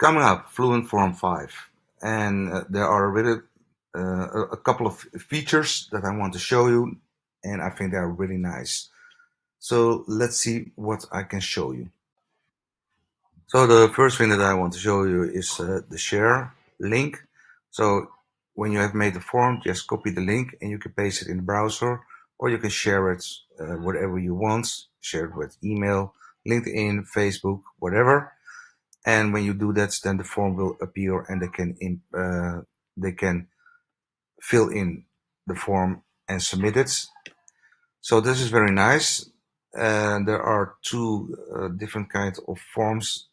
Coming up, Fluent Form 5. And there are really a couple of features that I want to show you, and I think they are really nice. So let's see what I can show you. So the first thing that I want to show you is the share link. So when you have made the form, just copy the link and you can paste it in the browser, or you can share it whatever you want. Share it with email, LinkedIn, Facebook, whatever. And when you do that, then the form will appear, and they can fill in the form and submit it. So this is very nice. There are two different kinds of forms: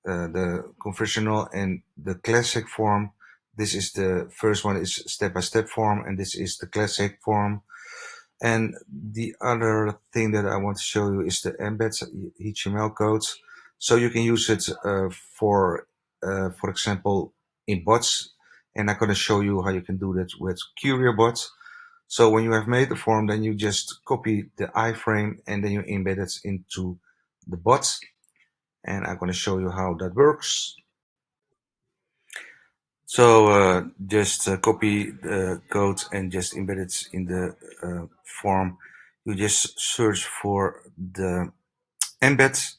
the conventional and the classic form. This is the first one is step-by-step form, and this is the classic form. And the other thing that I want to show you is the embed HTML codes. So you can use it for example, in bots. And I'm going to show you how you can do that with CurioBot. So when you have made the form, then you just copy the iframe and then you embed it into the bot. And I'm going to show you how that works. So just copy the code and just embed it in the form. You just search for the embed.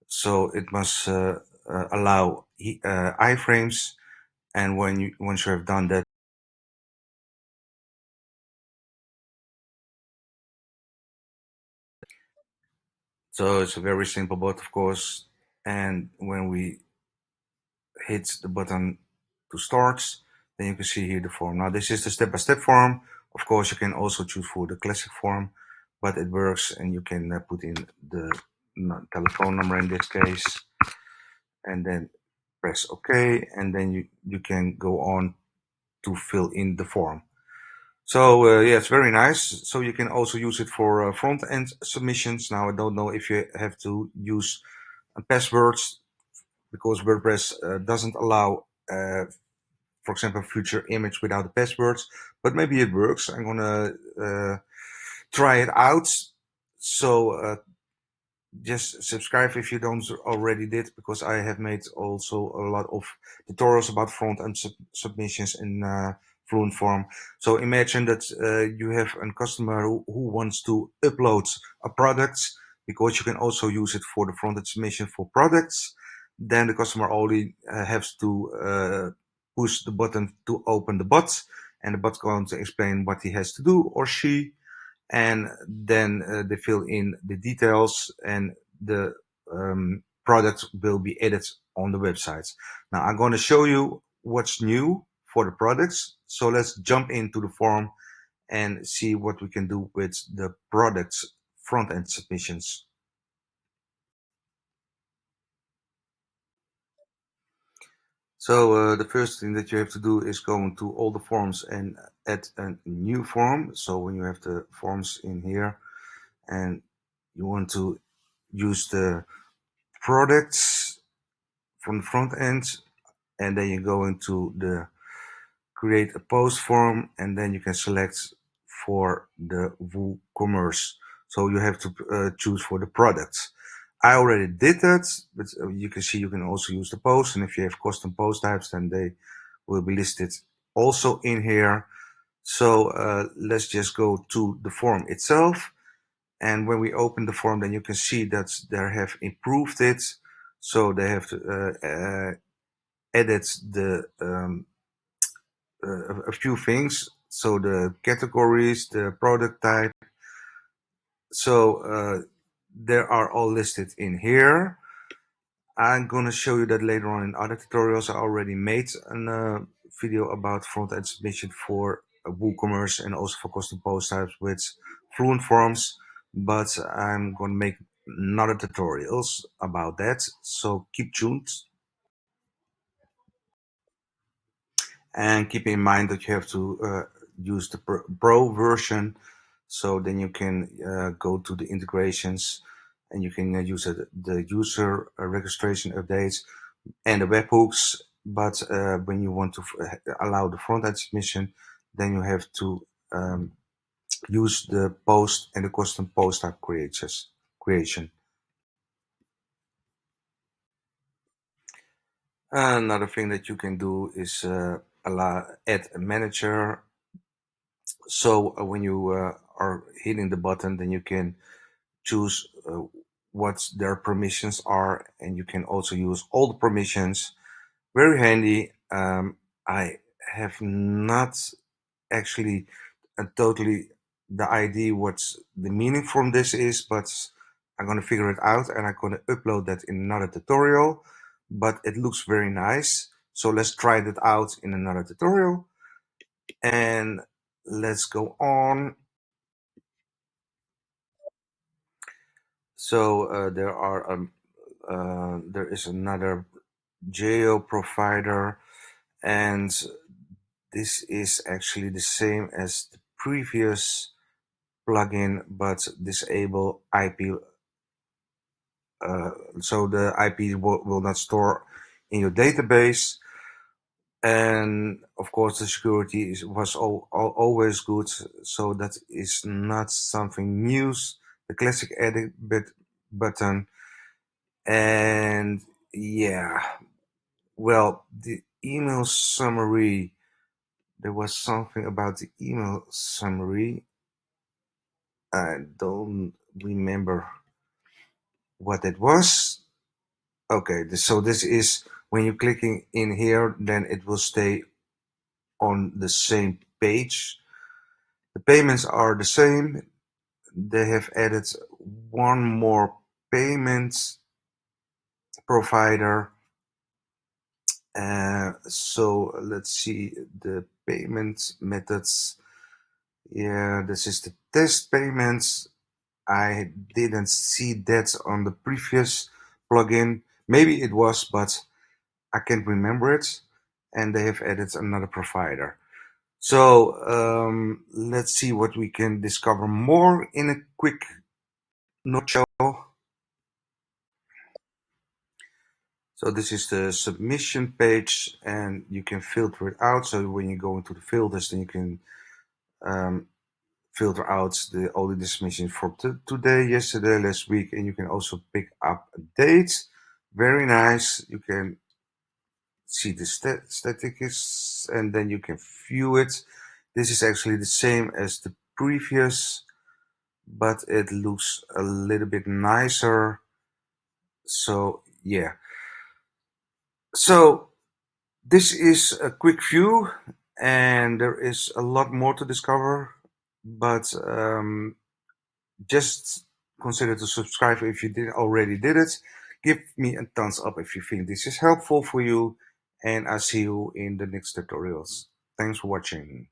So it must allow iframes. And once you have done that, so it's a very simple bot, of course. And when we hit the button to start, then you can see here the form. Now this is the step-by-step form. Of course, you can also choose for the classic form, but it works, and you can put in the telephone number in this case, and then press OK, and then you can go on to fill in the form. So yeah, it's very nice. So you can also use it for front-end submissions. Now I don't know if you have to use passwords, because WordPress doesn't allow, for example, future image without the passwords, but maybe it works. I'm gonna try it out. So just subscribe if you don't already did, because I have made also a lot of tutorials about front-end submissions in Fluent Form. So imagine that you have a customer who wants to upload a product, because you can also use it for the front-end submission for products. Then the customer only has to push the button to open the bot, and the bot going to explain what he has to do, or she, and then they fill in the details, and the product will be added on the website. Now I'm going to show you what's new for the products. So let's jump into the form and see what we can do with the products front-end submissions. So the first thing that you have to do is go into all the forms and add a new form. So when you have the forms in here and you want to use the products from the front end, and then you go into the create a post form, and then you can select for the WooCommerce. So you have to choose for the products. I already did that, but you can see you can also use the post, and if you have custom post types, then they will be listed also in here. So let's just go to the form itself. And when we open the form, then you can see that they have improved it. So they have added a few things. So the categories, the product type. So they are all listed in here. I'm going to show you that later on in other tutorials. I already made a video about front-end submission for WooCommerce and also for custom post types with Fluent Forms, but I'm going to make another tutorials about that. So keep tuned, and keep in mind that you have to use the Pro version. So then you can go to the integrations, and you can use the user registration updates and the webhooks. But when you want to allow the front-end submission, then you have to use the post and the custom post type creation. Another thing that you can do is add a manager. So when you are hitting the button, then you can choose what their permissions are, and you can also use all the permissions. Very handy. I have not actually totally the idea what's the meaning from this is, but I'm going to figure it out and I'm going to upload that in another tutorial. But it looks very nice. So let's try that out in another tutorial. And let's go on. So there is another geo provider, and this is actually the same as the previous plugin, but disable IP. So the IP will not store in your database. And of course, the security was always good, so that is not something new. The classic edit button, and yeah, well, the email summary. There was something about the email summary. I don't remember what it was. Okay, so this is when you're clicking in here, then it will stay on the same page. The payments are the same. They have added one more payment provider. So let's see the payment methods. Yeah, this is the test payments. I didn't see that on the previous plugin. Maybe it was, but I can't remember it. And they have added another provider. So let's see what we can discover more in a quick nutshell. So this is the submission page, and you can filter it out. So when you go into the filters, then you can um, filter out all the submissions for today, yesterday, last week, and you can also pick up a date. Very nice. You can see the statistics, and then you can view it. This is actually the same as the previous, but it looks a little bit nicer. So yeah. So this is a quick view, and there is a lot more to discover, but just consider to subscribe if you already did it. Give me a thumbs up if you think this is helpful for you, and I'll see you in the next tutorials. Thanks for watching.